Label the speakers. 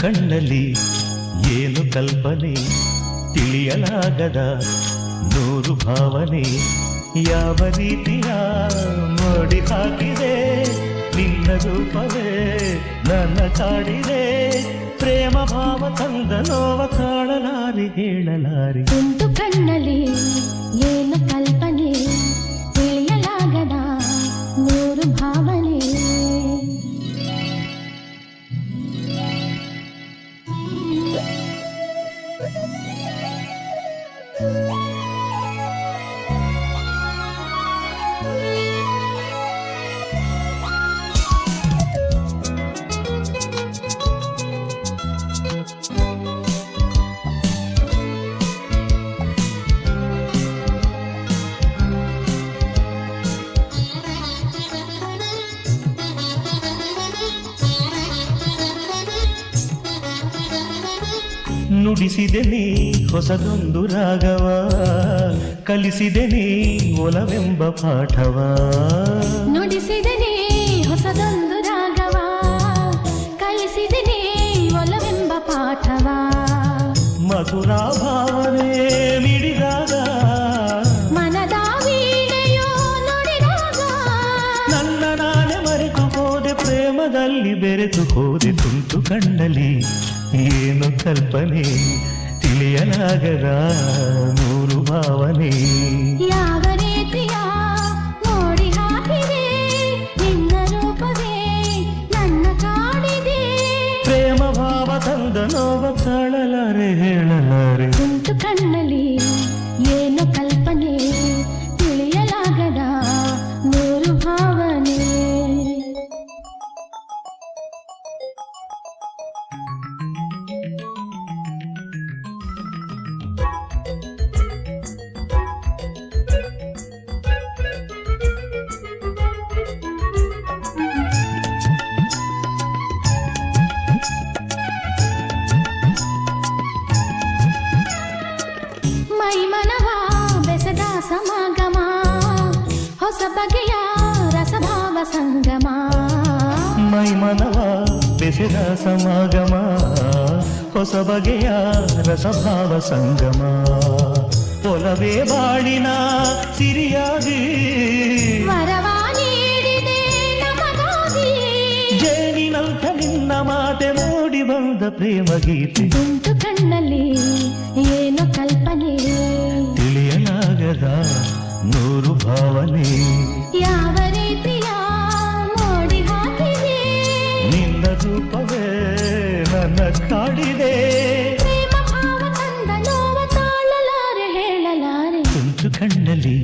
Speaker 1: ಕಣ್ಣಲ್ಲಿ ಏನು ಕಲ್ಪನೆ ತಿಳಿಯಲಾಗದ ನೂರು ಭಾವನೆ ಯಾವ ರೀತಿಯ ನೋಡಿ ಹಾಕಿದೆ ನಿನ್ನ ರೂಪವೇ ನನ್ನ ಕಾಡಿದೆ ಪ್ರೇಮ ಭಾವ ತಂದ ನೋವ ತಾಳಲಾರಿ ಹೇಳಲಾರಿ
Speaker 2: ಒಂದು ಕಣ್ಣಲ್ಲಿ ಏನು ಕಲ್ಪನೆ ತಿಳಿಯಲಾಗದ ನೂರು ಭಾವನೆ
Speaker 1: ನುಡಿಸಿದೆ ನೀ ಹೊಸದೊಂದು ರಾಗವ ಕಲಿಸಿದೆ ನೀ ಒಲವೆಂಬ ಪಾಠವ
Speaker 2: ನುಡಿಸಿದೆ ನೀ ಹೊಸದೊಂದು ರಾಗವ ಕಲಿಸಿದೆ ನೀ ಒಲವೆಂಬ ಪಾಠವ
Speaker 1: ಮಧುರ ಭಾವನೆ ಮಿಡಿದಾಗ
Speaker 2: ಮನದ ವೀಣೆಯೋ ನುಡಿದಾಗ
Speaker 1: ನನ್ನ ನಾನೇ ಮರೆತು ಹೋದೆ ಪ್ರೇಮದಲ್ಲಿ ಬೆರೆತು ಹೋದೆ ತುಂಟು ಕಣ್ಣಲ್ಲಿ ಏನು ಕಲ್ಪನೆ ತಿಳಿಯಲಾಗದ ನೂರು ಭಾವನೆ
Speaker 2: ಯಾವ ರೀತಿಯ ನೋಡಿ ಹಾಕಿದೆ ನಿನ್ನ ರೂಪವೇ ನನ್ನ ಕಾಡಿದೆ
Speaker 1: ಪ್ರೇಮ ಭಾವ ತಂದ ನೋವ ತಾಳಲಾರೆ ಹೇಳಲಾರೆ
Speaker 2: ತುಂಟು ಕಣ್ಣಲ್ಲಿ ಏನು ಕಲ್ಪನೆ ತಿಳಿಯಲಾಗದ ನೂರು ಭಾವನೆ ಮೈಮನವ ಬೆಸದ ಸಮಾಗಮ ಹೊಸ ಬಗೆಯ ರಸಭಾವ ಸಂಗಮ
Speaker 1: ಮೈಮನವ ಬೆಸೆದ ಸಮಾಗಮ ಹೊಸ ಬಗೆಯ ರಸಭಾವ ಸಂಗಮ ಒಲವೇ ಬಾಳಿನ ಸಿರಿಯಾಗಿ
Speaker 2: ವರವ ನೀಡಿದೆ ನಮಗಾಗಿ
Speaker 1: ಜೇನಿನಂಥ ನಿನ್ನ ಮಾತೆ ಮೂಡಿ ಬಂದ ಪ್ರೇಮ ಗೀತೆ
Speaker 2: ತುಂಟು ಕಣ್ಣಲ್ಲಿ ಏನು ಕಲ್ಪನೆ
Speaker 1: ತಿಳಿಯಲಾಗದ ನೂರು ಭಾವನೆ
Speaker 2: ಯಾವ ರೀತಿಯ ನೋಡಿ ಹಾಕಿದೆ
Speaker 1: ನಿನ್ನ ರೂಪವೇ ನನ್ನ ಕಾಡಿದೆ
Speaker 2: ಪ್ರೇಮ ಭಾವ ತಂದ ನೋವ ತಾಳಲಾರೆ ಹೇಳಲಾರೆ
Speaker 1: ತುಂಟು ಕಣ್ಣಲ್ಲಿ